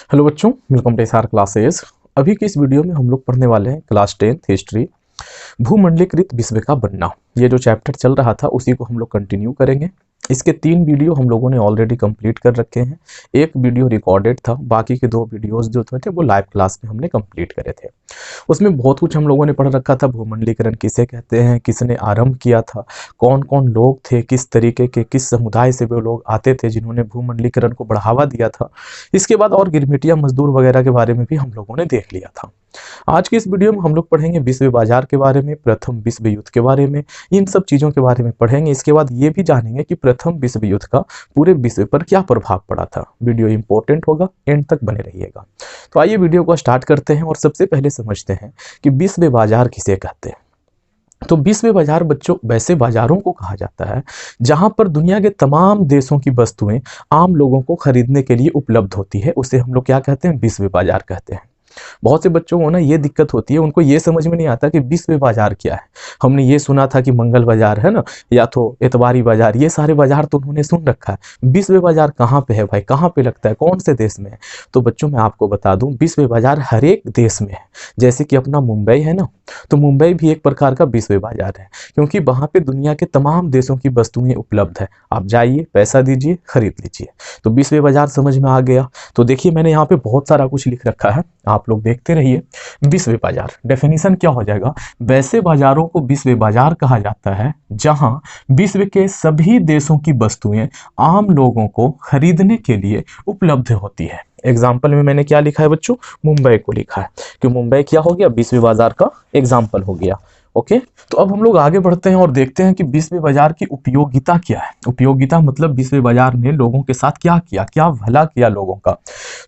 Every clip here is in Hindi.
हेलो बच्चों, वेलकम टू एसआर क्लासेस। अभी की इस वीडियो में हम लोग पढ़ने वाले हैं क्लास 10th हिस्ट्री, भूमंडलीकृत विश्व का बनना। ये जो चैप्टर चल रहा था उसी को हम लोग कंटिन्यू करेंगे। इसके 3 वीडियो हम लोगों ने ऑलरेडी कंप्लीट कर रखे हैं। एक वीडियो रिकॉर्डेड था, बाकी के 2 वीडियोस जो थे वो लाइव क्लास में हमने कंप्लीट करे थे। उसमें बहुत कुछ हम लोगों ने पढ़ रखा था। भूमंडलीकरण किसे कहते हैं, किसने आरंभ किया था, कौन कौन लोग थे, किस तरीके के किस समुदाय से वो लोग आते थे जिन्होंने भूमंडलीकरण को बढ़ावा दिया था। इसके बाद और गिरमिटिया मजदूर वगैरह के बारे में भी हम लोगों ने देख लिया था। आज की इस वीडियो में हम लोग पढ़ेंगे विश्व बाजार के बारे में, प्रथम विश्व युद्ध के बारे में, इन सब चीज़ों के बारे में पढ़ेंगे। इसके बाद ये भी जानेंगे कि प्रथम विश्व युद्ध का पूरे विश्व पर क्या प्रभाव पड़ा था। वीडियो इंपॉर्टेंट होगा, एंड तक बने रहिएगा। तो आइए वीडियो को स्टार्ट करते हैं और सबसे पहले समझते हैं कि विश्व बाजार किसे कहते हैं। तो विश्व बाजार बच्चों वैसे बाजारों को कहा जाता है जहां पर दुनिया के तमाम देशों की वस्तुएं आम लोगों को खरीदने के लिए उपलब्ध होती है, उसे हम लोग क्या कहते हैं, विश्व बाजार कहते हैं। बहुत से बच्चों को ना ये दिक्कत होती है, उनको ये समझ में नहीं आता कि विश्व बाजार क्या है। हमने ये सुना था कि मंगल बाजार है ना, या तो एतवारी बाजार, ये सारे बाजार तो उन्होंने सुन रखा है। विश्व बाजार कहाँ पे है भाई, कहाँ पे लगता है, कौन से देश में है? तो बच्चों मैं आपको बता दूं, विश्व बाजार हर एक देश में है। जैसे कि अपना मुंबई है ना, तो मुंबई भी एक प्रकार का विश्व बाजार है, क्योंकि वहां पे दुनिया के तमाम देशों की वस्तुएं उपलब्ध है। आप जाइए, पैसा दीजिए, खरीद लीजिए। तो विश्व बाजार समझ में आ गया। तो देखिए मैंने यहाँ पे बहुत सारा कुछ लिख रखा है, आप लोग देखते रहिए। विश्व बाजार डेफिनेशन क्या हो जाएगा, वैसे बाजारों को विश्व बाजार कहा जाता है जहां विश्व के सभी देशों की वस्तुएं आम लोगों को खरीदने के लिए उपलब्ध होती है। एग्जाम्पल में मैंने क्या लिखा है बच्चों, मुंबई को लिखा है, कि मुंबई क्या हो गया, विश्व बाजार का एग्जाम्पल हो गया। ओके, तो अब हम लोग आगे बढ़ते हैं और देखते हैं कि विश्व बाजार की उपयोगिता क्या है। उपयोगिता मतलब विश्व बाजार ने लोगों के साथ क्या किया, क्या भला किया लोगों का।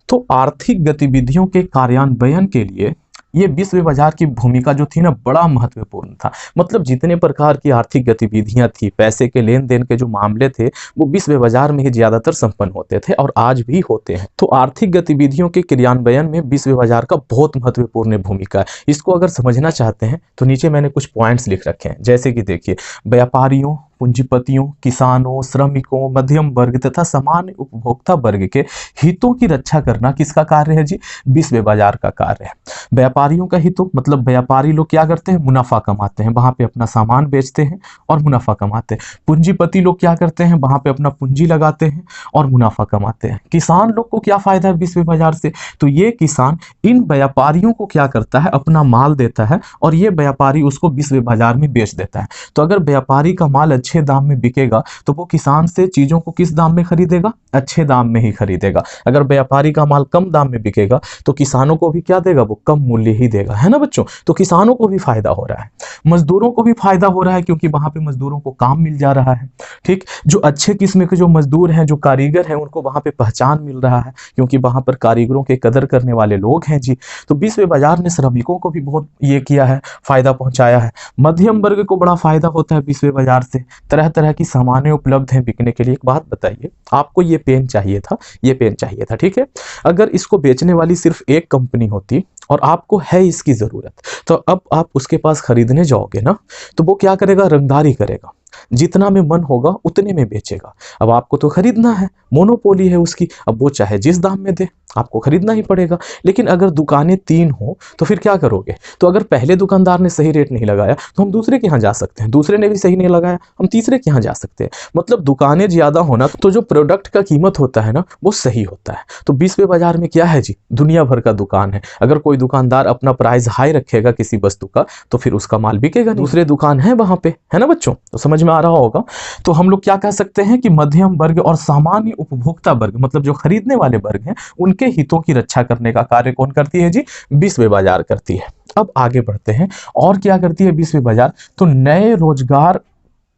तो आर्थिक गतिविधियों के कार्यान्वयन के लिए ये विश्व बाजार की भूमिका जो थी ना, बड़ा महत्वपूर्ण था। मतलब जितने प्रकार की आर्थिक गतिविधियां थी, पैसे के लेन देन के जो मामले थे, वो विश्व बाजार में ही ज्यादातर संपन्न होते थे और आज भी होते हैं। तो आर्थिक गतिविधियों के क्रियान्वयन में विश्व बाजार का बहुत महत्वपूर्ण भूमिका है। इसको अगर समझना चाहते हैं तो नीचे मैंने कुछ पॉइंट्स लिख रखे हैं। जैसे कि देखिए, व्यापारियों, पूंजीपतियों, किसानों, श्रमिकों, मध्यम वर्ग तथा सामान्य उपभोक्ता वर्ग के हितों की रक्षा करना किसका कार्य है जी, विश्व बाजार का कार्य है। व्यापारियों का हितों मतलब व्यापारी लोग क्या करते हैं, मुनाफा कमाते हैं, वहां पे अपना सामान बेचते हैं और मुनाफा कमाते हैं। पूंजीपति लोग क्या करते हैं, वहां पे अपना पूंजी लगाते हैं और मुनाफा कमाते हैं। किसान लोग को क्या फायदा है विश्व बाजार से, तो ये किसान इन व्यापारियों को क्या करता है, अपना माल देता है और ये व्यापारी उसको विश्व बाजार में बेच देता है। तो अगर व्यापारी का माल अच्छे दाम में बिकेगा तो वो किसान से चीजों को किस दाम में खरीदेगा, अच्छे दाम में ही खरीदेगा। अगर व्यापारी का माल कम दाम में बिकेगा तो किसानों को भी क्या देगा, वो कम मूल्य ही देगा, है ना बच्चों। तो किसानों को भी फायदा हो रहा है, मजदूरों को भी फायदा हो रहा है, क्योंकि वहां पे मजदूरों को काम मिल जा रहा है। ठीक, जो अच्छे किस्म के जो मजदूर हैं, जो कारीगर हैं, उनको वहां पे पहचान मिल रहा है, क्योंकि वहां पर कारीगरों के कदर करने वाले लोग हैं जी। तो विश्व बाजार ने श्रमिकों को भी बहुत ये किया है, फायदा पहुंचाया है। मध्यम वर्ग को बड़ा फायदा होता है विश्व बाजार से, तरह तरह की सामानें उपलब्ध हैं बिकने के लिए। एक बात बताइए, आपको ये पेन चाहिए था, ये पेन चाहिए था, ठीक है, अगर इसको बेचने वाली सिर्फ एक कंपनी होती और आपको है इसकी जरूरत, तो अब आप उसके पास खरीदने जाओगे ना, तो वो क्या करेगा, रंगदारी करेगा, जितना में मन होगा उतने में बेचेगा। अब आपको तो खरीदना है, मोनोपोली है उसकी, अब वो चाहे जिस दाम में दे आपको खरीदना ही पड़ेगा। लेकिन अगर दुकानें 3 हो तो फिर क्या करोगे, तो अगर पहले दुकानदार ने सही रेट नहीं लगाया तो हम दूसरे के यहाँ जा सकते हैं, दूसरे ने भी सही नहीं लगाया हम तीसरे के यहाँ जा सकते हैं। मतलब दुकानें ज्यादा होना तो जो प्रोडक्ट का कीमत होता है ना, वो सही होता है। तो विश्व बाजार में क्या है जी, दुनिया भर का दुकान है। अगर कोई दुकानदार अपना प्राइस हाई रखेगा किसी वस्तु का तो फिर उसका माल बिकेगा नहीं, दूसरे दुकान है वहां पे, है ना बच्चों। तो समझ में आ रहा होगा। तो हम लोग क्या कह सकते हैं कि मध्यम वर्ग और सामान्य उपभोक्ता वर्ग, मतलब जो खरीदने वाले वर्ग हैं, उनके हितों की रक्षा करने का कार्य कौन करती है जी, विश्व बाजार करती है। अब आगे बढ़ते हैं, और क्या करती है विश्व बाजार, तो नए रोजगार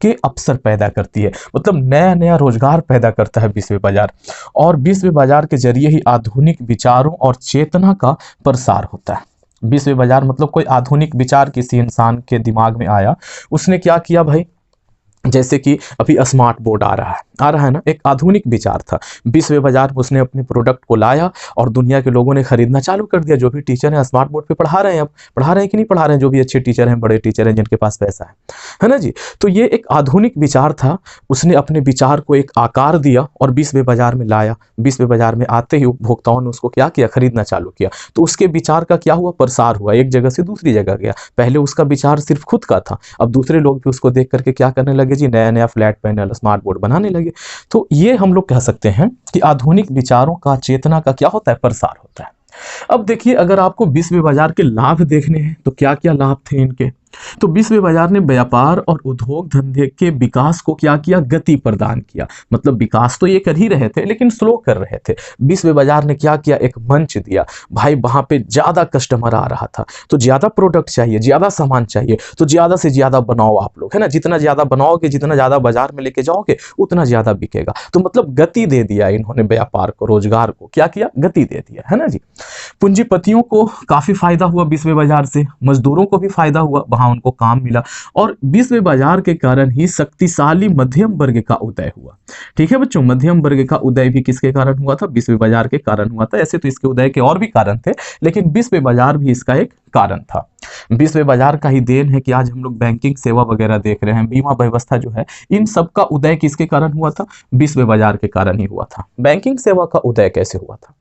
के अवसर पैदा करती है। मतलब नया नया रोजगार पैदा करता है विश्व बाजार, और विश्व बाजार के जरिए ही आधुनिक विचारों और चेतना का प्रसार होता है। विश्व बाजार मतलब कोई आधुनिक विचार किसी इंसान के दिमाग में आया, उसने क्या किया भाई, जैसे कि अभी स्मार्ट बोर्ड आ रहा है, आ रहा है ना, एक आधुनिक विचार था। विश्व बाजार में उसने अपने प्रोडक्ट को लाया और दुनिया के लोगों ने खरीदना चालू कर दिया। जो भी टीचर हैं स्मार्ट बोर्ड पे पढ़ा रहे हैं, अब पढ़ा रहे हैं कि नहीं पढ़ा रहे हैं, जो भी अच्छे टीचर हैं, बड़े टीचर हैं, जिनके पास पैसा है ना जी। तो ये एक आधुनिक विचार था। उसने अपने विचार को एक आकार दिया और विश्व बाजार में लाया। विश्व बाजार में आते ही उपभोक्ताओं ने उसको क्या किया, खरीदना चालू किया। तो उसके विचार का क्या हुआ, प्रसार हुआ, एक जगह से दूसरी जगह गया। पहले उसका विचार सिर्फ खुद का था, अब दूसरे लोग भी उसको देख करके क्या करने लगे जी, नया नया फ्लैट पैनल, स्मार्ट बोर्ड बनाने लगे। तो ये हम लोग कह सकते हैं कि आधुनिक विचारों का, चेतना का क्या होता है, प्रसार होता है। अब देखिए, अगर आपको विश्व बाजार के लाभ देखने हैं तो क्या क्या लाभ थे इनके। तो विश्व बाजार ने व्यापार और उद्योग धंधे के विकास को क्या किया, गति प्रदान किया। मतलब विकास तो ये कर ही रहे थे लेकिन स्लो कर रहे थे। विश्व बाजार ने क्या किया, एक मंच दिया। भाई वहां पे ज्यादा कस्टमर आ रहा था, तो ज्यादा प्रोडक्ट चाहिए, ज्यादा सामान चाहिए, तो ज्यादा से ज्यादा बनाओ आप लोग, है ना। जितना ज्यादा बनाओगे, जितना ज्यादा बाजार में लेके जाओगे, उतना ज्यादा बिकेगा। तो मतलब गति दे दिया इन्होंने, व्यापार को, रोजगार को क्या किया, गति दे दिया, है ना जी। पूंजीपतियों को काफी फायदा हुआ विश्व बाजार से, मजदूरों को भी फायदा हुआ, वहां उनको काम मिला। और विश्व बाजार के कारण ही शक्तिशाली मध्यम वर्ग का उदय हुआ। ठीक है बच्चों, मध्यम वर्ग का उदय भी किसके कारण हुआ था, विश्व बाजार के कारण हुआ था। ऐसे तो इसके उदय के और भी कारण थे, लेकिन विश्व बाजार भी इसका एक कारण था। विश्व बाजार का ही देन है कि आज हम लोग बैंकिंग सेवा वगैरह देख रहे हैं, बीमा व्यवस्था जो है, इन सब का उदय किसके कारण हुआ था, विश्व बाजार के कारण ही हुआ था। बैंकिंग सेवा का उदय कैसे हुआ था,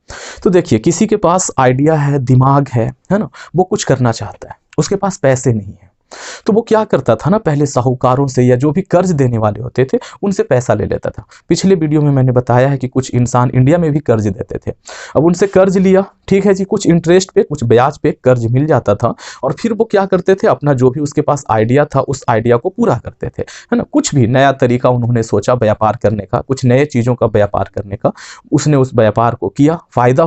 तो देखिए, किसी के पास आइडिया है, दिमाग है ना, वो कुछ करना चाहता है, उसके पास पैसे नहीं है, तो वो क्या करता था ना, पहले साहूकारों से या जो भी कर्ज देने वाले होते थे उनसे पैसा ले लेता था। पिछले वीडियो में मैंने बताया है कि कुछ इंसान इंडिया में भी कर्ज देते थे। अब उनसे कर्ज लिया, ठीक है जी, कुछ इंटरेस्ट पे, कुछ ब्याज पे कर्ज मिल जाता था, और फिर वो क्या करते थे, अपना जो भी उसके पास आइडिया था उस आइडिया को पूरा करते थे, है ना। कुछ भी नया तरीका उन्होंने सोचा व्यापार करने का, कुछ नए चीजों का व्यापार करने का, उसने उस व्यापार को किया, फायदा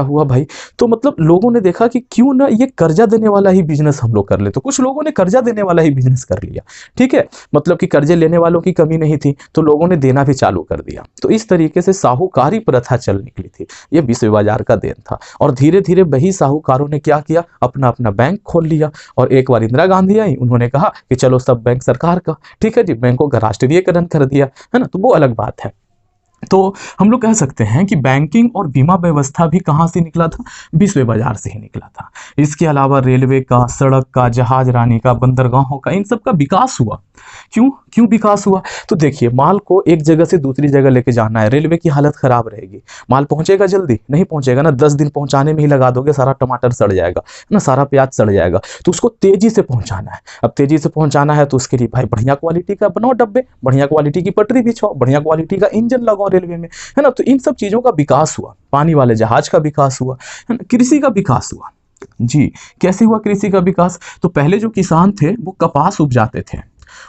हुआ भाई। तो मतलब लोगों ने देखा कि क्यों ना ये कर्जा देने वाला ही बिजनेस हम लोग कर ले। तो कुछ लोगों ने कर्जा देने वाला ही बिजनेस कर लिया, ठीक है। मतलब कि कर्जे लेने वालों की कमी नहीं थी, तो लोगों ने देना भी चालू कर दिया। तो इस तरीके से साहूकारी प्रथा चल निकली थी। ये विश्व बाजार का देन था। और धीरे धीरे वही साहूकारों ने क्या किया, अपना अपना बैंक खोल लिया। और एक बार इंदिरा गांधी आई, उन्होंने कहा कि चलो सब बैंक सरकार का, ठीक है जी, बैंकों का राष्ट्रीयकरण कर दिया, है ना। तो वो अलग बात है। तो हम लोग कह सकते हैं कि बैंकिंग और बीमा व्यवस्था भी कहां से निकला था, विश्व बाजार से ही निकला था। इसके अलावा रेलवे का, सड़क का, जहाज रानी का, बंदरगाहों का, इन सब का विकास हुआ। क्यों विकास हुआ, तो देखिए, माल को एक जगह से दूसरी जगह लेके जाना है, रेलवे की हालत खराब रहेगी, माल पहुंचेगा जल्दी नहीं पहुंचेगा ना, 10 दिन पहुंचाने में ही लगा दोगे, सारा टमाटर सड़ जाएगा ना, सारा प्याज सड़ जाएगा। तो उसको तेजी से पहुंचाना है। अब तेजी से पहुंचाना है तो उसके लिए भाई बढ़िया क्वालिटी का बनाओ डब्बे, बढ़िया क्वालिटी की पटरी बिछाओ, बढ़िया क्वालिटी का इंजन लगाओ रेलवे में, है ना। तो इन सब चीजों का विकास हुआ, पानी वाले जहाज का विकास हुआ, है ना। कृषि का विकास हुआ जी। कैसे हुआ कृषि का विकास, तो पहले जो किसान थे वो कपास उपजाते थे,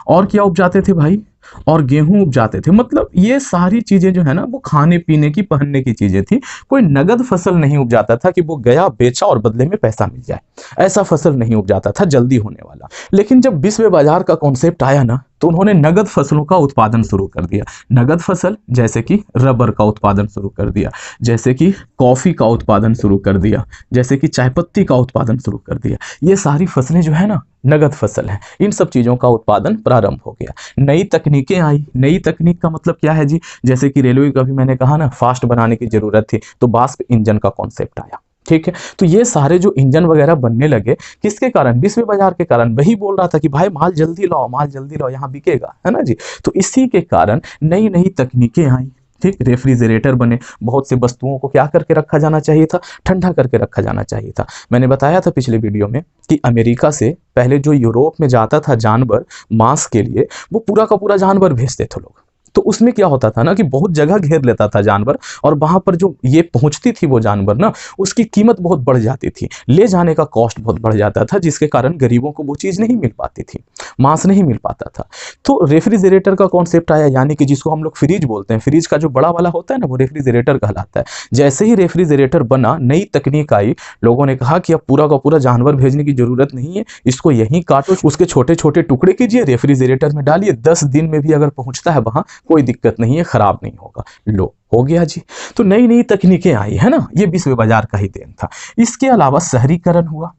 और क्या उपजाते थे भाई, और गेहूं उपजाते थे। मतलब ये सारी चीजें जो है ना, वो खाने पीने की, पहनने की चीजें थी। कोई नगद फसल नहीं उपजाता था कि वो गया बेचा और बदले में पैसा मिल जाए, ऐसा फसल नहीं उपजाता था जल्दी होने वाला। लेकिन जब विश्व बाजार का कॉन्सेप्ट आया ना, तो उन्होंने नगद फसलों का उत्पादन शुरू कर दिया। नगद फसल जैसे कि रबर का उत्पादन शुरू कर दिया, जैसे कि कॉफी का उत्पादन शुरू कर दिया, जैसे कि चाय पत्ती का उत्पादन शुरू कर दिया। ये सारी फसलें जो है ना, नगद फसल है। इन सब चीजों का उत्पादन प्रारंभ हो गया। नई तकनीकें आई। नई तकनीक का मतलब क्या है जी, जैसे कि रेलवे का भी मैंने कहा ना, फास्ट बनाने की जरूरत थी, तो वाष्प इंजन का कॉन्सेप्ट आया, ठीक है। तो ये सारे जो इंजन वगैरह बनने लगे, किसके कारण, विश्व बाजार के कारण। वही बोल रहा था कि भाई माल जल्दी लाओ, माल जल्दी लाओ, यहाँ बिकेगा, है ना जी। तो इसी के कारण नई नई तकनीकें आई, ठीक। रेफ्रिजरेटर बने। बहुत से वस्तुओं को क्या करके रखा जाना चाहिए था, ठंडा करके रखा जाना चाहिए था। मैंने बताया था पिछले वीडियो में कि अमेरिका से पहले जो यूरोप में जाता था जानवर मांस के लिए, वो पूरा का पूरा जानवर भेजते थे लोग। तो उसमें क्या होता था ना कि बहुत जगह घेर लेता था जानवर, और वहां पर जो ये पहुंचती थी वो जानवर ना, उसकी कीमत बहुत बढ़ जाती थी, ले जाने का कॉस्ट बहुत बढ़ जाता था, जिसके कारण गरीबों को वो चीज नहीं मिल पाती थी, मांस नहीं मिल पाता था। तो रेफ्रिजरेटर का कॉन्सेप्ट आया, यानी कि जिसको हम लोग फ्रिज बोलते हैं, फ्रिज का जो बड़ा वाला होता है ना, वो रेफ्रिजरेटर कहलाता है। जैसे ही रेफ्रिजरेटर बना, नई तकनीक आई, लोगों ने कहा कि अब पूरा का पूरा जानवर भेजने की जरूरत नहीं है, इसको यहीं काटो, उसके छोटे छोटे टुकड़े कीजिए, रेफ्रिजरेटर में डालिए, 10 दिन में भी अगर पहुंचता है वहां, कोई दिक्कत नहीं है, खराब नहीं होगा। लो, हो गया जी। तो नई नई तकनीकें आई, है ना, ये विश्व बाजार का ही देन था। इसके अलावा शहरीकरण हुआ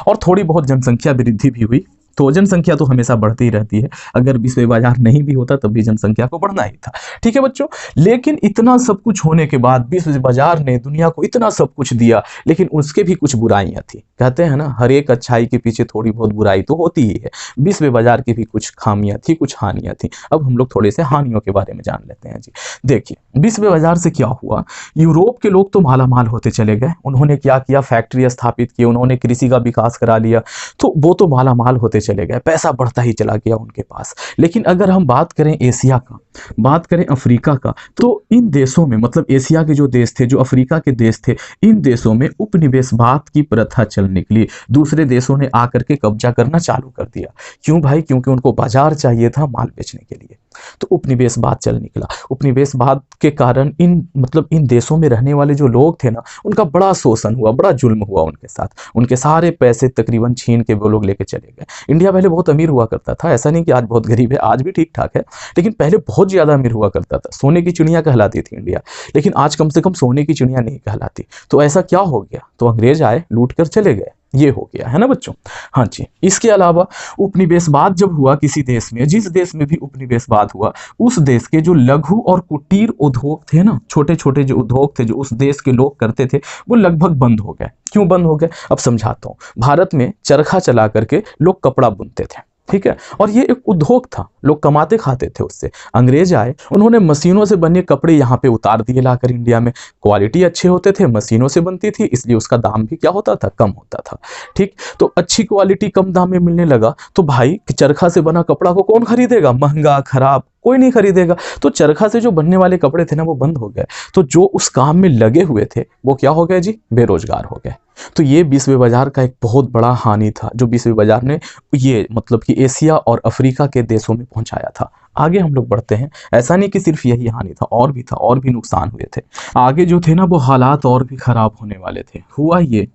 और थोड़ी बहुत जनसंख्या वृद्धि भी हुई, तो जनसंख्या तो हमेशा बढ़ती ही रहती है, अगर विश्व बाजार नहीं भी होता तब भी जनसंख्या को बढ़ना ही था। ठीक है बच्चों, लेकिन इतना सब कुछ होने के बाद विश्व बाजार ने दुनिया को इतना सब कुछ दिया, लेकिन उसके भी कुछ बुराइयां थी। कहते हैं ना, हर एक अच्छाई के पीछे थोड़ी बहुत बुराई तो होती ही है। विश्व बाजार की भी कुछ खामियां थी, कुछ हानियां थी। अब हम लोग थोड़े से हानियों के बारे में जान लेते हैं जी। देखिए विश्व बाजार से क्या हुआ, यूरोप के लोग तो मालामाल होते चले गए, उन्होंने क्या किया, फैक्ट्री स्थापित की, उन्होंने कृषि का विकास करा लिया, तो वो तो मालामाल होते चले गए, पैसा बढ़ता ही चला गया उनके पास। लेकिन अगर हम बात करें एशिया का, बात करें अफ्रीका का, तो इन देशों में, मतलब एशिया के जो देश थे, जो अफ्रीका के देश थे, इन देशों में उपनिवेशवाद की प्रथा चल निकली। दूसरे देशों ने आकर के कब्जा करना चालू कर दिया। क्यों भाई? क्योंकि उनको बाजार चाहिए था माल बेचने के लिए, तो उपनिवेशवाद चल निकला। उपनिवेशवाद के कारण इन देशों में रहने वाले जो लोग थे ना, उनका बड़ा शोषण हुआ, बड़ा जुल्म हुआ उनके साथ। उनके सारे पैसे तकरीबन छीन के वो लोग लेके चले गए। इंडिया पहले बहुत अमीर हुआ करता था, ऐसा नहीं कि आज बहुत गरीब है, आज भी ठीक ठाक है, लेकिन पहले बहुत ज्यादा अमीर हुआ करता था। सोने की चिड़िया कहलाती थी इंडिया, लेकिन आज कम से कम सोने की चिड़िया नहीं कहलाती। तो ऐसा क्या हो गया? तो अंग्रेज आए, लूट कर चले गए, ये हो गया है ना बच्चों। हाँ जी, इसके अलावा उपनिवेशवाद जब हुआ किसी देश में, जिस देश में भी उपनिवेशवाद हुआ, उस देश के जो लघु और कुटीर उद्योग थे ना, छोटे छोटे जो उद्योग थे जो उस देश के लोग करते थे, वो लगभग बंद हो गए। क्यों बंद हो गए? अब समझाता हूँ। भारत में चरखा चला करके लोग कपड़ा बुनते थे, ठीक है, और ये एक उद्योग था, लोग कमाते खाते थे उससे। अंग्रेज आए, उन्होंने मशीनों से बने कपड़े यहाँ पे उतार दिए लाकर इंडिया में। क्वालिटी अच्छे होते थे, मशीनों से बनती थी, इसलिए उसका दाम भी क्या होता था? कम होता था। ठीक, तो अच्छी क्वालिटी कम दाम में मिलने लगा, तो भाई चरखा से बना कपड़ा को कौन खरीदेगा? महंगा, खराब, कोई नहीं खरीदेगा। तो चरखा से जो बनने वाले कपड़े थे ना, वो बंद हो गए। तो जो उस काम में लगे हुए थे वो क्या हो गए जी? बेरोजगार हो गए। तो ये विश्व बाजार का एक बहुत बड़ा हानि था, जो विश्व बाजार ने ये मतलब कि एशिया और अफ्रीका के देशों में पहुंचाया था। आगे हम लोग बढ़ते हैं। ऐसा नहीं कि सिर्फ यही हानि था, और भी था, और भी नुकसान हुए थे। आगे जो थे ना, वो हालात और भी खराब होने वाले थे। हुआ ये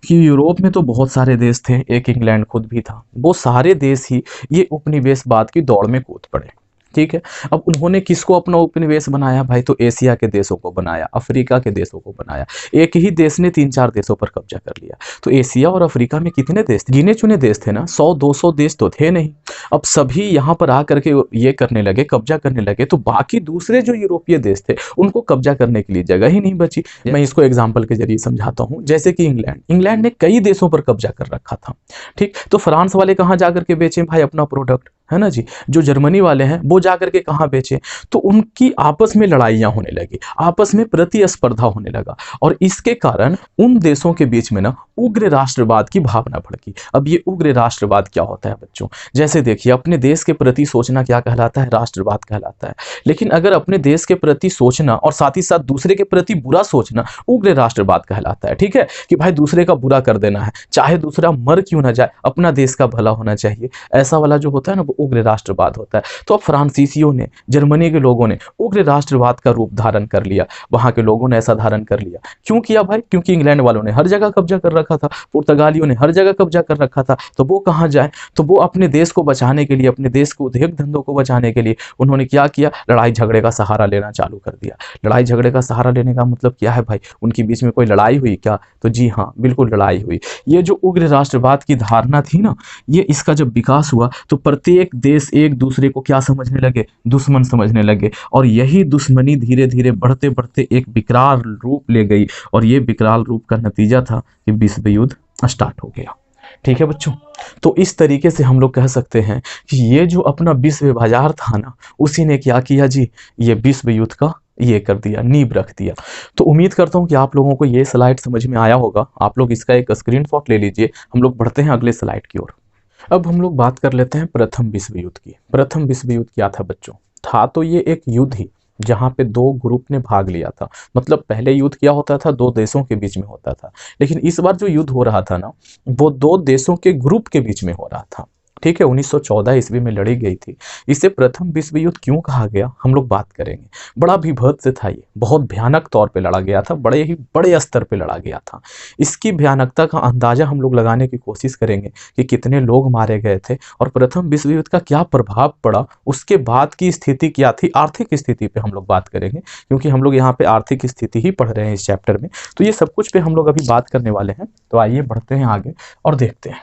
कि यूरोप में तो बहुत सारे देश थे, एक इंग्लैंड खुद भी था, वो सारे देश ही ये उपनिवेशवाद की दौड़ में कूद पड़े। ठीक है, अब उन्होंने किसको अपना उपनिवेश बनाया भाई? तो एशिया के देशों को बनाया, अफ्रीका के देशों को बनाया। एक ही देश ने 3-4 देशों पर कब्जा कर लिया। तो एशिया और अफ्रीका में कितने देश थे? गिने चुने देश थे ना, 100-200 देश तो थे नहीं। अब सभी यहाँ पर आकर के ये करने लगे, कब्जा करने लगे, तो बाकी दूसरे जो यूरोपीय देश थे उनको कब्जा करने के लिए जगह ही नहीं बची। मैं इसको एग्जाम्पल के जरिए समझाता हूँ। जैसे कि इंग्लैंड ने कई देशों पर कब्जा कर रखा था। ठीक, तो फ्रांस वाले कहाँ जाकर के बेचे भाई अपना प्रोडक्ट? है ना जी। जो जर्मनी वाले हैं वो जाकर के कहाँ बेचे? तो उनकी आपस में लड़ाइयां होने लगी, आपस में प्रतिस्पर्धा होने लगा, और इसके कारण उन देशों के बीच में ना उग्र राष्ट्रवाद की भावना भड़की। अब ये उग्र राष्ट्रवाद क्या होता है बच्चों? जैसे देखिए, अपने देश के प्रति सोचना क्या कहलाता है? राष्ट्रवाद कहलाता है। लेकिन अगर अपने देश के प्रति सोचना और साथ ही साथ दूसरे के प्रति बुरा सोचना उग्र राष्ट्रवाद कहलाता है। ठीक है, कि भाई दूसरे का बुरा कर देना है, चाहे दूसरा मर क्यों ना जाए, अपना देश का भला होना चाहिए, ऐसा वाला जो होता है ना, वो उग्र राष्ट्रवाद होता है। तो अब फ्रांसीसियों ने, जर्मनी के लोगों ने उग्र राष्ट्रवाद का रूप धारण कर लिया। वहां के लोगों ने ऐसा धारण कर लिया। क्यों किया भाई? क्योंकि इंग्लैंड वालों ने हर जगह कब्जा कर रखा था, पुर्तगालियों ने हर जगह कब्जा कर रखा था। तो वो कहां जाए? तो वो अपने देश को बचाने के लिए, अपने देश को उद्योग धंधों को बचाने के लिए उन्होंने क्या किया? लड़ाई झगड़े का सहारा लेना चालू कर दिया। लड़ाई झगड़े का सहारा लेने का मतलब क्या है भाई? उनके बीच में कोई लड़ाई हुई क्या? तो जी हाँ, बिल्कुल लड़ाई हुई। ये जो उग्र राष्ट्रवाद की धारणा थी ना, ये इसका जब विकास हुआ तो प्रत्येक देश एक दूसरे को क्या समझने लगे? दुश्मन समझने लगे। और यही दुश्मनी धीरे धीरे बढ़ते बढ़ते एक विकराल रूप ले गई, और ये विकराल रूप का नतीजा था कि विश्व युद्ध स्टार्ट हो गया। ठीक है बच्चों, तो इस तरीके से हम लोग कह सकते हैं कि ये जो अपना विश्व बाजार था ना, उसी ने क्या किया जी? ये विश्व युद्ध का ये कर दिया, नींव रख दिया। तो उम्मीद करता हूं कि आप लोगों को ये स्लाइड समझ में आया होगा। आप लोग इसका एक स्क्रीनशॉट ले लीजिए। हम लोग बढ़ते हैं अगले स्लाइड की ओर। अब हम लोग बात कर लेते हैं प्रथम विश्व युद्ध की। प्रथम विश्व युद्ध क्या था बच्चों? था तो ये एक युद्ध ही जहां पे दो ग्रुप ने भाग लिया था। मतलब पहले युद्ध क्या होता था? दो देशों के बीच में होता था, लेकिन इस बार जो युद्ध हो रहा था ना, वो दो देशों के ग्रुप के बीच में हो रहा था। ठीक है, 1914 ईस्वी में लड़ी गई थी। इसे प्रथम विश्व युद्ध क्यों कहा गया, हम लोग बात करेंगे। बड़ा भीभत्स था ये, बहुत भयानक तौर पे लड़ा गया था, बड़े ही बड़े स्तर पे लड़ा गया था। इसकी भयानकता का अंदाजा हम लोग लगाने की कोशिश करेंगे कि कितने लोग मारे गए थे और प्रथम विश्व युद्ध का क्या प्रभाव पड़ा, उसके बाद की स्थिति क्या थी, आर्थिक स्थिति पे हम लोग बात करेंगे, क्योंकि हम लोग यहाँ पे आर्थिक स्थिति ही पढ़ रहे हैं इस चैप्टर में। तो ये सब कुछ पे हम लोग अभी बात करने वाले हैं। तो आइए बढ़ते हैं आगे और देखते हैं।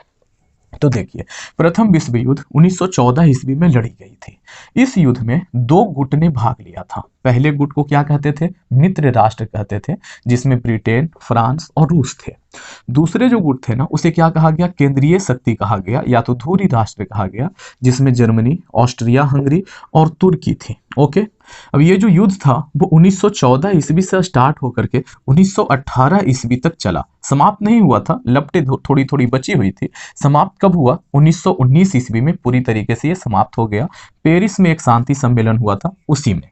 तो देखिए, प्रथम विश्व युद्ध 1914 ईस्वी में लड़ी गई थी। इस युद्ध में दो गुट ने भाग लिया था। पहले गुट को क्या कहते थे? मित्र राष्ट्र कहते थे, जिसमें ब्रिटेन, फ्रांस और रूस थे। दूसरे जो गुट थे ना, उसे क्या कहा गया? केंद्रीय शक्ति कहा गया, या तो धुरी राष्ट्र कहा गया, जिसमें जर्मनी, ऑस्ट्रिया हंगरी और तुर्की थी। ओके। अब ये जो युद्ध था वो 1914 ईस्वी से स्टार्ट होकर के 1918 ईस्वी तक चला। समाप्त नहीं हुआ था, लपटें थोड़ी थोड़ी बची हुई थी। समाप्त कब हुआ? 1919 ईस्वी में पूरी तरीके से ये समाप्त हो गया। पेरिस में एक शांति सम्मेलन हुआ था, उसी में।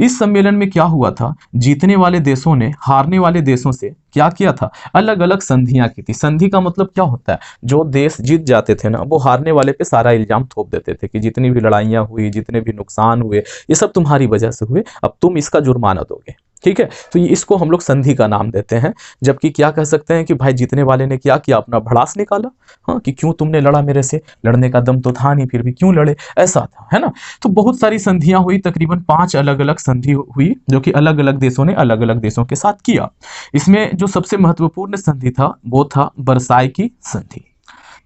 इस सम्मेलन में क्या हुआ था? जीतने वाले देशों ने हारने वाले देशों से क्या किया था? अलग अलग संधियां की थी। संधि का मतलब क्या होता है? जो देश जीत जाते थे ना, वो हारने वाले पे सारा इल्जाम थोप देते थे कि जितनी भी लड़ाइयां हुई, जितने भी नुकसान हुए, ये सब तुम्हारी वजह से हुए, अब तुम इसका जुर्माना दोगे। ठीक है, तो ये इसको हम लोग संधि का नाम देते हैं। जबकि क्या कह सकते हैं कि भाई जीतने वाले ने क्या किया? अपना भड़ास निकाला। हाँ, कि क्यों तुमने लड़ा मेरे से? लड़ने का दम तो था नहीं, फिर भी क्यों लड़े? ऐसा था, है ना। तो बहुत सारी संधियां हुई, तकरीबन 5 अलग अलग संधि हुई, जो कि अलग अलग देशों ने अलग अलग देशों के साथ किया। इसमें जो सबसे महत्वपूर्ण संधि था वो था वर्साई की संधि,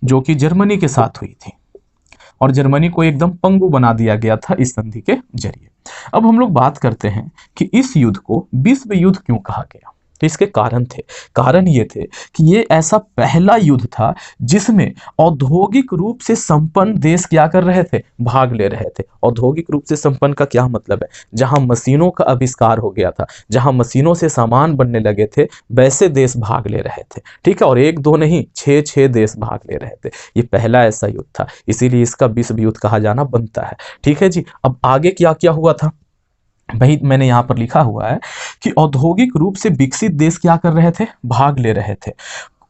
जो कि जर्मनी के साथ हुई थी, और जर्मनी को एकदम पंगु बना दिया गया था इस संधि के जरिए। अब हम लोग बात करते हैं कि इस युद्ध को विश्व युद्ध क्यों कहा गया। तो इसके कारण थे। कारण ये थे कि ये ऐसा पहला युद्ध था जिसमें औद्योगिक रूप से संपन्न देश क्या कर रहे थे? भाग ले रहे थे। औद्योगिक रूप से संपन्न का क्या मतलब है? जहां मशीनों का आविष्कार हो गया था, जहां मशीनों से सामान बनने लगे थे, वैसे देश भाग ले रहे थे। ठीक है, और एक दो नहीं, 6 देश भाग ले रहे थे। ये पहला ऐसा युद्ध था, इसीलिए इसका विश्व युद्ध कहा जाना बनता है। ठीक है जी। अब आगे क्या क्या हुआ था भाई, मैंने यहां पर लिखा हुआ है कि औद्योगिक रूप से विकसित देश क्या कर रहे थे? भाग ले रहे थे।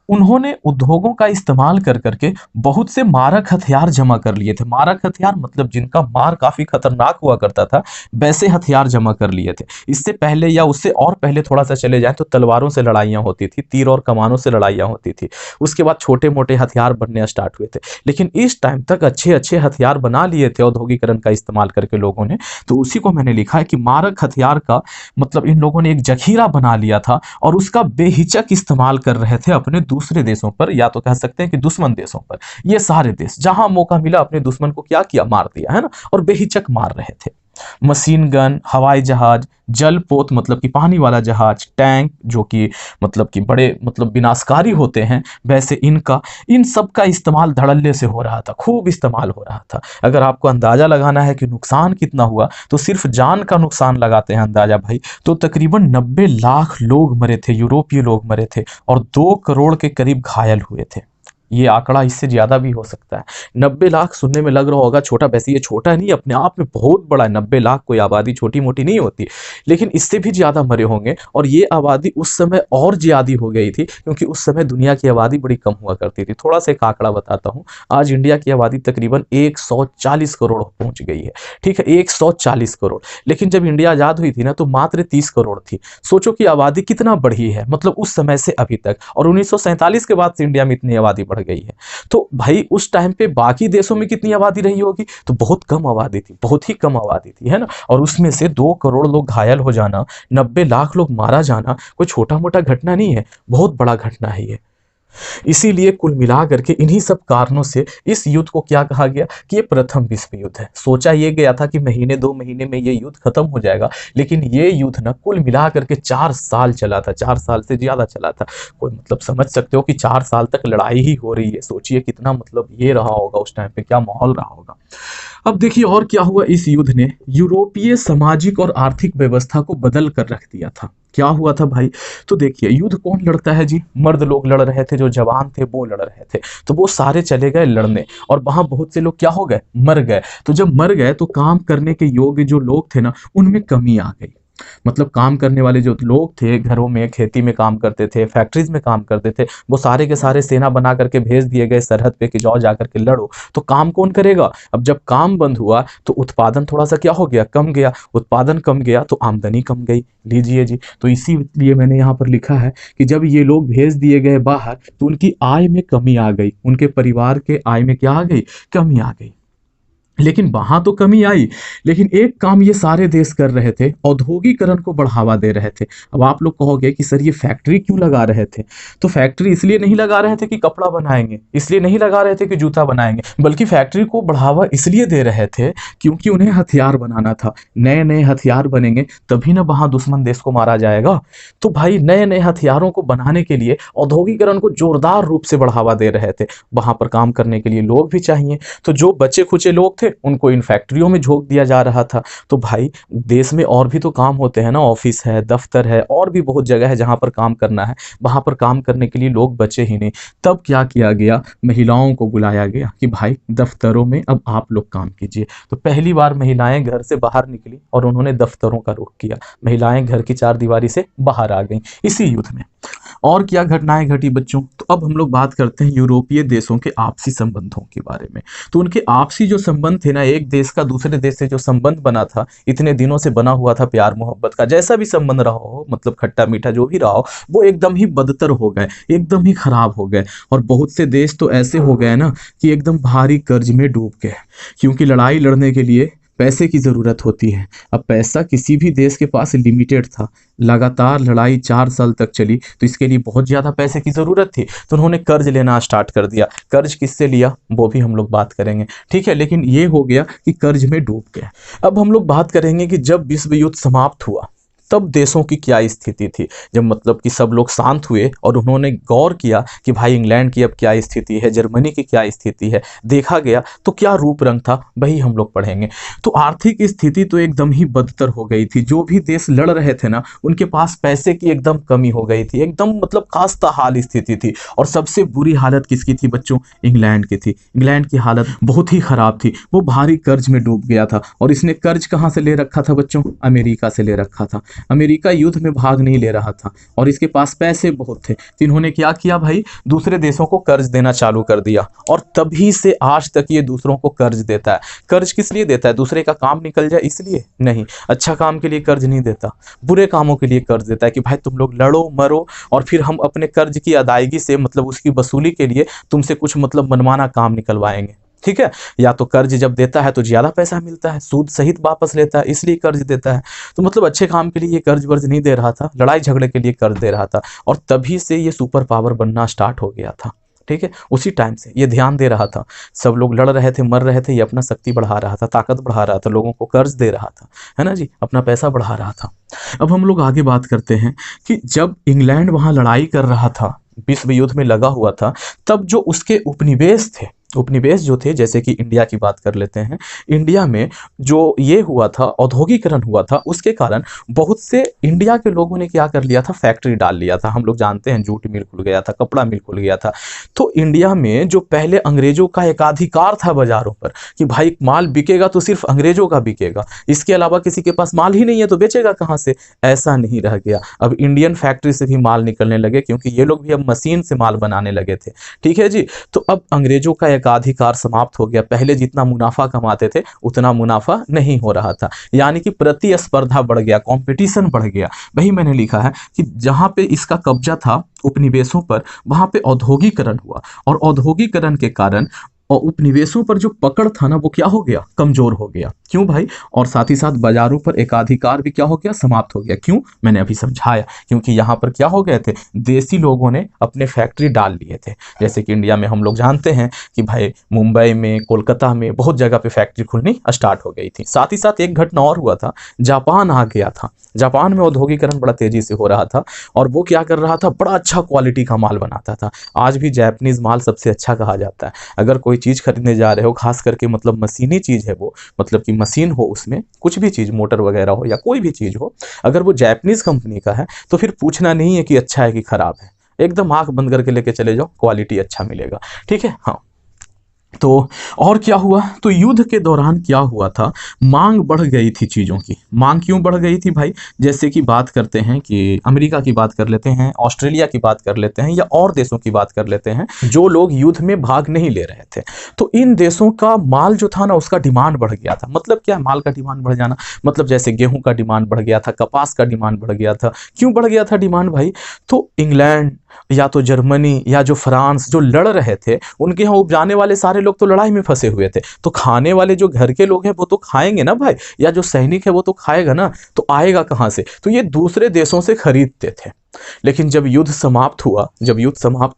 उन्होंने उद्योगों का इस्तेमाल कर करके बहुत से मारक हथियार जमा कर लिए थे। मारक हथियार मतलब जिनका मार काफी खतरनाक हुआ करता था, वैसे हथियार जमा कर लिए थे। इससे पहले या उससे और पहले थोड़ा सा चले जाए तो तलवारों से लड़ाइयां होती थी, तीर और कमानों से लड़ाइयां होती थी। उसके बाद छोटे मोटे हथियार बनने स्टार्ट हुए थे, लेकिन इस टाइम तक अच्छे अच्छे हथियार बना लिए थे औद्योगिकरण का इस्तेमाल करके लोगों ने। तो उसी को मैंने लिखा है कि मारक हथियार का मतलब इन लोगों ने एक जखीरा बना लिया था और उसका बेहिचक इस्तेमाल कर रहे थे अपने दूसरे देशों पर, या तो कह सकते हैं कि दुश्मन देशों पर। ये सारे देश जहां मौका मिला अपने दुश्मन को क्या किया? मार दिया, है ना। और बेहिचक मार रहे थे। मशीन गन, हवाई जहाज, जलपोत मतलब कि पानी वाला जहाज, टैंक जो कि मतलब कि बड़े मतलब विनाशकारी होते हैं, वैसे इन सब का इस्तेमाल धड़ल्ले से हो रहा था, खूब इस्तेमाल हो रहा था। अगर आपको अंदाजा लगाना है कि नुकसान कितना हुआ, तो सिर्फ जान का नुकसान लगाते हैं अंदाजा भाई, तो तकरीबन 90 लाख लोग मरे थे, यूरोपीय लोग मरे थे, और 2 करोड़ के करीब घायल हुए थे। ये आंकड़ा इससे ज्यादा भी हो सकता है। 90 लाख सुनने में लग रहा होगा छोटा, वैसे ये छोटा नहीं, अपने आप में बहुत बड़ा है। 90 लाख कोई आबादी छोटी मोटी नहीं होती, लेकिन इससे भी ज्यादा मरे होंगे। और ये आबादी उस समय और ज्यादा हो गई थी, क्योंकि उस समय दुनिया की आबादी बड़ी कम हुआ करती थी। थोड़ा सा एक आंकड़ा बताता हूँ, आज इंडिया की आबादी तकरीबन 140 करोड़ पहुंच गई है। ठीक है, 140 करोड़। लेकिन जब इंडिया आजाद हुई थी ना, तो मात्र 30 करोड़ थी। सोचो कि आबादी कितना बढ़ी है, मतलब उस समय से अभी तक। और 1947 के बाद से इंडिया में इतनी आबादी बढ़ गई है। तो भाई उस टाइम पे बाकी देशों में कितनी आबादी रही होगी? तो बहुत कम आबादी थी, बहुत ही कम आबादी थी, है ना। और उसमें से 2 करोड़ लोग घायल हो जाना, 90 लाख लोग मारा जाना कोई छोटा मोटा घटना नहीं है, बहुत बड़ा घटना है ये। इसीलिए कुल मिला करके इन्हीं सब कारणों से इस युद्ध को क्या कहा गया कि ये प्रथम विश्व युद्ध है। सोचा ये गया था कि महीने 2 महीने में ये युद्ध खत्म हो जाएगा, लेकिन ये युद्ध ना कुल मिला करके 4 साल चला था, 4 साल से ज्यादा चला था। कोई मतलब समझ सकते हो कि 4 साल तक लड़ाई ही हो रही है। सोचिए कितना मतलब ये रहा होगा उस टाइम पे, क्या माहौल रहा होगा। अब देखिए और क्या हुआ, इस युद्ध ने यूरोपीय सामाजिक और आर्थिक व्यवस्था को बदल कर रख दिया था। क्या हुआ था भाई? तो देखिए, युद्ध कौन लड़ता है जी? मर्द लोग लड़ रहे थे, जो जवान थे वो लड़ रहे थे। तो वो सारे चले गए लड़ने, और वहां बहुत से लोग क्या हो गए? मर गए। तो जब मर गए तो काम करने के योग्य जो लोग थे ना, उनमें कमी आ गई। मतलब काम करने वाले जो लोग थे, घरों में खेती में काम करते थे, फैक्ट्रीज में काम करते थे, वो सारे के सारे सेना बना करके भेज दिए गए सरहद पे कि जाओ जाकर के लड़ो। तो काम कौन करेगा? अब जब काम बंद हुआ तो उत्पादन थोड़ा सा क्या हो गया? कम गया। उत्पादन कम गया तो आमदनी कम गई। लीजिए जी, तो इसीलिए मैंने यहाँ पर लिखा है कि जब ये लोग भेज दिए गए बाहर, तो उनकी आय में कमी आ गई, उनके परिवार के आय में क्या आ गई? कमी आ गई। लेकिन वहां तो कमी आई, लेकिन एक काम ये सारे देश कर रहे थे, औद्योगिकरण को बढ़ावा दे रहे थे। अब आप लोग कहोगे कि सर ये फैक्ट्री क्यों लगा रहे थे? तो फैक्ट्री इसलिए नहीं लगा रहे थे कि कपड़ा बनाएंगे, इसलिए नहीं लगा रहे थे कि जूता बनाएंगे, बल्कि फैक्ट्री को बढ़ावा इसलिए दे रहे थे क्योंकि उन्हें हथियार बनाना था। नए नए हथियार बनेंगे तभी ना वहां दुश्मन देश को मारा जाएगा। तो भाई नए नए हथियारों को बनाने के लिए औद्योगिकरण को जोरदार रूप से बढ़ावा दे रहे थे। वहां पर काम करने के लिए लोग भी चाहिए, तो जो बचे खुचे लोग थे उनको इन फैक्ट्रियों में झोंक दिया जा रहा था। तो भाई देश में और भी तो काम होते हैं ना, ऑफिस है, दफ्तर है, और भी बहुत जगह है जहां पर काम करना है, वहां पर काम करने के लिए लोग बचे ही नहीं। तब क्या किया गया, महिलाओं को बुलाया गया कि भाई दफ्तरों में अब आप लोग काम कीजिए। तो पहली बार महिलाएं घर से बाहर निकली और उन्होंने दफ्तरों का रुख किया। महिलाएं घर की चारदीवारी से बाहर आ गई इसी युद्ध में। और क्या घटनाएं घटी बच्चों? तो अब हम लोग बात करते हैं यूरोपीय देशों के आपसी संबंधों के बारे में। तो उनके आपसी जो संबंध थे ना, एक देश का दूसरे देश से जो संबंध बना था, इतने दिनों से बना हुआ था प्यार मोहब्बत का, जैसा भी संबंध रहा हो, मतलब खट्टा मीठा जो भी रहा हो, वो एकदम ही बदतर हो गए, एकदम ही खराब हो गए। और बहुत से देश तो ऐसे हो गए ना कि एकदम भारी कर्ज में डूब गए, क्योंकि लड़ाई लड़ने के लिए पैसे की ज़रूरत होती है। अब पैसा किसी भी देश के पास लिमिटेड था, लगातार लड़ाई 4 साल तक चली, तो इसके लिए बहुत ज़्यादा पैसे की ज़रूरत थी, तो उन्होंने कर्ज लेना स्टार्ट कर दिया। कर्ज किससे लिया वो भी हम लोग बात करेंगे, ठीक है, लेकिन ये हो गया कि कर्ज में डूब गए। अब हम लोग बात करेंगे कि जब विश्व युद्ध समाप्त हुआ तब देशों की क्या स्थिति थी। जब मतलब कि सब लोग शांत हुए और उन्होंने गौर किया कि भाई इंग्लैंड की अब क्या स्थिति है, जर्मनी की क्या स्थिति है, देखा गया तो क्या रूप रंग था, वही हम लोग पढ़ेंगे। तो आर्थिक स्थिति तो एकदम ही बदतर हो गई थी। जो भी देश लड़ रहे थे ना, उनके पास पैसे की एकदम कमी हो गई थी, एकदम मतलब खास्ता हाल स्थिति थी। और सबसे बुरी हालत किसकी थी बच्चों? इंग्लैंड की थी। इंग्लैंड की हालत बहुत ही खराब थी, वो भारी कर्ज में डूब गया था। और इसने कर्ज कहाँ से ले रखा था बच्चों? अमेरिका से ले रखा था। अमेरिका युद्ध में भाग नहीं ले रहा था और इसके पास पैसे बहुत थे, तो इन्होंने क्या किया भाई, दूसरे देशों को कर्ज देना चालू कर दिया। और तभी से आज तक ये दूसरों को कर्ज देता है। कर्ज किस लिए देता है? दूसरे का काम निकल जाए इसलिए नहीं, अच्छा काम के लिए कर्ज नहीं देता, बुरे कामों के लिए कर्ज देता है कि भाई तुम लोग लड़ो मरो और फिर हम अपने कर्ज की अदायगी से, मतलब उसकी वसूली के लिए तुमसे कुछ मतलब मनमाना काम निकलवाएंगे। ठीक है, या तो कर्ज जब देता है तो ज्यादा पैसा मिलता है, सूद सहित वापस लेता है, इसलिए कर्ज देता है। तो मतलब अच्छे काम के लिए ये कर्ज वर्ज नहीं दे रहा था, लड़ाई झगड़े के लिए कर्ज दे रहा था। और तभी से ये सुपर पावर बनना स्टार्ट हो गया था। ठीक है, उसी टाइम से ये ध्यान दे रहा था, सब लोग लड़ रहे थे, मर रहे थे, ये अपना शक्ति बढ़ा रहा था, ताकत बढ़ा रहा था, लोगों को कर्ज दे रहा था, है ना जी, अपना पैसा बढ़ा रहा था। अब हम लोग आगे बात करते हैं कि जब इंग्लैंड वहां लड़ाई कर रहा था, विश्व युद्ध में लगा हुआ था, तब जो उसके उपनिवेश थे, उपनिवेश जो थे, जैसे कि इंडिया की बात कर लेते हैं, इंडिया में जो ये हुआ था, औद्योगिकरण हुआ था, उसके कारण बहुत से इंडिया के लोगों ने क्या कर लिया था, फैक्ट्री डाल लिया था। हम लोग जानते हैं जूट मिल खुल गया था, कपड़ा मिल खुल गया था। तो इंडिया में जो पहले अंग्रेजों का एकाधिकार था बाजारों पर कि भाई माल बिकेगा तो सिर्फ अंग्रेजों का बिकेगा, इसके अलावा किसी के पास माल ही नहीं है तो बेचेगा कहाँ से, ऐसा नहीं रह गया। अब इंडियन फैक्ट्री से भी माल निकलने लगे, क्योंकि ये लोग भी अब मशीन से माल बनाने लगे थे। ठीक है जी, तो अब अंग्रेजों का एकाधिकार समाप्त हो गया। पहले जितना मुनाफा कमाते थे उतना मुनाफा नहीं हो रहा था, यानी कि प्रतिस्पर्धा बढ़ गया, कंपटीशन बढ़ गया। वही मैंने लिखा है कि जहां पे इसका कब्जा था उपनिवेशों पर, वहां पे औद्योगिकरण हुआ और औद्योगिकरण के कारण और उपनिवेशों पर जो पकड़ था ना, वो क्या हो गया, कमजोर हो गया। क्यों भाई? और साथ ही साथ बाजारों पर एकाधिकार भी क्या हो गया, समाप्त हो गया। क्यों? मैंने अभी समझाया, क्योंकि यहाँ पर क्या हो गए थे, देसी लोगों ने अपने फैक्ट्री डाल लिए थे। जैसे कि इंडिया में हम लोग जानते हैं कि भाई मुंबई में, कोलकाता में बहुत जगह पे फैक्ट्री खुलनी स्टार्ट हो गई थी। साथ ही साथ एक घटना और हुआ था, जापान आ गया था। जापान में औद्योगिकरण बड़ा तेजी से हो रहा था और वो क्या कर रहा था, बड़ा अच्छा क्वालिटी का माल बनाता था। आज भी जापानीज माल सबसे अच्छा कहा जाता है। अगर कोई चीज़ खरीदने जा रहे हो, खास करके मतलब मशीनी चीज़ है वो, मतलब कि मशीन हो, उसमें कुछ भी चीज़, मोटर वगैरह हो या कोई भी चीज़ हो, अगर वो जापानीज कंपनी का है तो फिर पूछना नहीं है कि अच्छा है कि खराब है, एकदम आंख बंद करके लेके चले जाओ, क्वालिटी अच्छा मिलेगा। ठीक है, हाँ। तो और क्या हुआ, तो युद्ध के दौरान क्या हुआ था, मांग बढ़ गई थी चीज़ों की। मांग क्यों बढ़ गई थी भाई? जैसे कि बात करते हैं कि अमेरिका की बात कर लेते हैं, ऑस्ट्रेलिया की बात कर लेते हैं, या और देशों की बात कर लेते हैं जो लोग युद्ध में भाग नहीं ले रहे थे। तो इन देशों का माल जो था ना, उसका डिमांड बढ़ गया था। मतलब क्या, माल का डिमांड बढ़ जाना, मतलब जैसे गेहूं का डिमांड बढ़ गया था, कपास का डिमांड बढ़ गया था। क्यों बढ़ गया था डिमांड भाई? तो इंग्लैंड, या तो जर्मनी या जो फ्रांस जो लड़ रहे थे, उनके यहाँ उपजाने वाले सारे लोग तो लड़ाई में फंसे हुए थे। तो खाने वाले जो घर के लोग हैं वो तो खाएंगे ना भाई, या जो सैनिक है वो तो खाएगा ना, तो आएगा कहाँ से? तो ये दूसरे देशों से खरीदते थे। लेकिन जब युद्ध समाप्त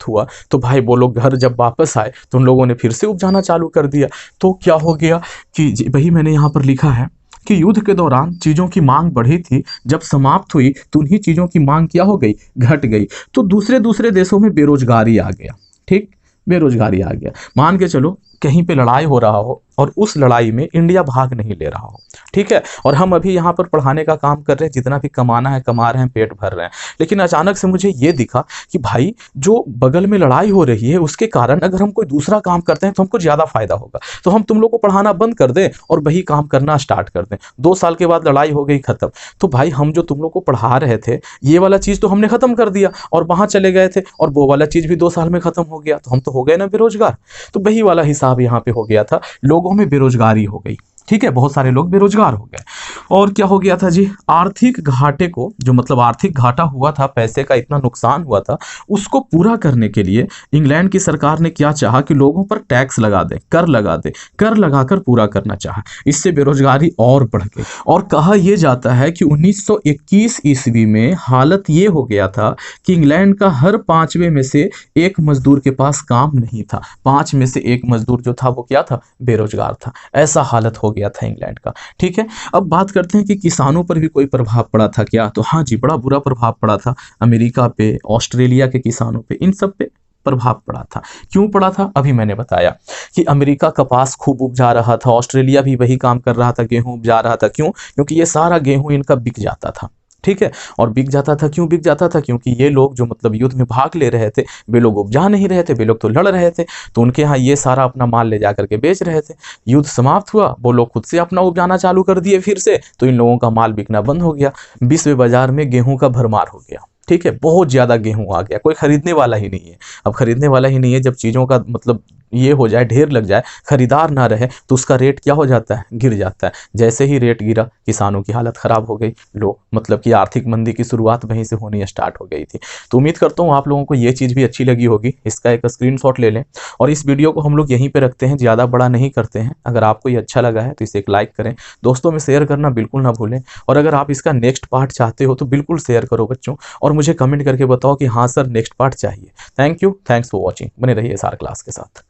हुआ तो भाई वो लोग घर जब वापस आए तो उन लोगों ने फिर से उपजाना चालू कर दिया। तो क्या हो गया कि वही मैंने यहाँ पर लिखा है कि युद्ध के दौरान चीजों की मांग बढ़ी थी, जब समाप्त हुई तो उन्हीं चीजों की मांग क्या हो गई? घट गई। तो दूसरे दूसरे देशों में बेरोजगारी आ गया। ठीक, बेरोजगारी आ गया। मान के चलो कहीं पे लड़ाई हो रहा हो और उस लड़ाई में इंडिया भाग नहीं ले रहा हो, ठीक है, और हम अभी यहाँ पर पढ़ाने का काम कर रहे हैं, जितना भी कमाना है कमा रहे हैं, पेट भर रहे हैं। लेकिन अचानक से मुझे ये दिखा कि भाई जो बगल में लड़ाई हो रही है उसके कारण अगर हम कोई दूसरा काम करते हैं तो हमको ज्यादा फायदा होगा, तो हम तुम लोग को पढ़ाना बंद कर दें और वही काम करना स्टार्ट कर दें। 2 साल के बाद लड़ाई हो गई खत्म। तो भाई हम जो तुम लोग को पढ़ा रहे थे ये वाला चीज तो हमने खत्म कर दिया और वहां चले गए थे, और वो वाला चीज भी 2 साल में खत्म हो गया, तो हम तो हो गए ना बेरोजगार। तो वही वाला हिसाब यहाँ पे हो गया था, लोगों में बेरोजगारी हो गई। ठीक है, बहुत सारे लोग बेरोजगार हो गए। और क्या हो गया था जी? आर्थिक घाटे को, जो मतलब आर्थिक घाटा हुआ था, पैसे का इतना नुकसान हुआ था, उसको पूरा करने के लिए इंग्लैंड की सरकार ने क्या चाहा कि लोगों पर टैक्स लगा दे, कर लगा दे, कर लगाकर पूरा करना चाहा। इससे बेरोजगारी और बढ़ गई। और कहा यह जाता है कि 1921 ईस्वी में हालत ये हो गया था कि इंग्लैंड का हर 5वें में से एक मजदूर के पास काम नहीं था। 5 में से 1 मजदूर जो था वो क्या था? बेरोजगार था। ऐसा हालत हो गया था इंग्लैंड का। ठीक है, अब बात करते हैं कि किसानों पर भी कोई प्रभाव पड़ा था क्या? तो हाँ जी, बड़ा बुरा प्रभाव पड़ा था। अमेरिका पे, ऑस्ट्रेलिया के किसानों पे, इन सब पे प्रभाव पड़ा था। क्यों पड़ा था? अभी मैंने बताया कि अमेरिका कपास खूब उपजा रहा था, ऑस्ट्रेलिया भी वही काम कर रहा था, गेहूं उपजा रहा था। क्यों? क्योंकि ये सारा गेहूं इनका बिक जाता था। ठीक है, और बिक जाता था। क्यों बिक जाता था? क्योंकि ये लोग जो मतलब युद्ध में भाग ले रहे थे, वे लोग उपजा नहीं रहे थे, वे लोग तो लड़ रहे थे, तो उनके यहाँ ये सारा अपना माल ले जा करके बेच रहे थे। युद्ध समाप्त हुआ, वो लोग खुद से अपना उपजाना चालू कर दिए फिर से, तो इन लोगों का माल बिकना बंद हो गया। विश्व बाजार में गेहूं का भरमार हो गया। ठीक है, बहुत ज्यादा गेहूं आ गया, कोई खरीदने वाला ही नहीं है। अब खरीदने वाला ही नहीं है, जब चीजों का मतलब ये हो जाए, ढेर लग जाए, खरीदार ना रहे, तो उसका रेट क्या हो जाता है? गिर जाता है। जैसे ही रेट गिरा, किसानों की हालत खराब हो गई। लो, मतलब कि आर्थिक मंदी की शुरुआत वहीं से होनी स्टार्ट हो गई थी। तो उम्मीद करता हूँ आप लोगों को ये चीज़ भी अच्छी लगी होगी। इसका एक स्क्रीनशॉट ले लें और इस वीडियो को हम लोग यहीं पे रखते हैं, ज़्यादा बड़ा नहीं करते हैं। अगर आपको ये अच्छा लगा है तो इसे एक लाइक करें, दोस्तों में शेयर करना बिल्कुल ना भूलें, और अगर आप इसका नेक्स्ट पार्ट चाहते हो तो बिल्कुल शेयर करो बच्चों, और मुझे कमेंट करके बताओ कि हाँ सर नेक्स्ट पार्ट चाहिए। Thank you, thanks for watching. बने रहिए SR क्लास के साथ।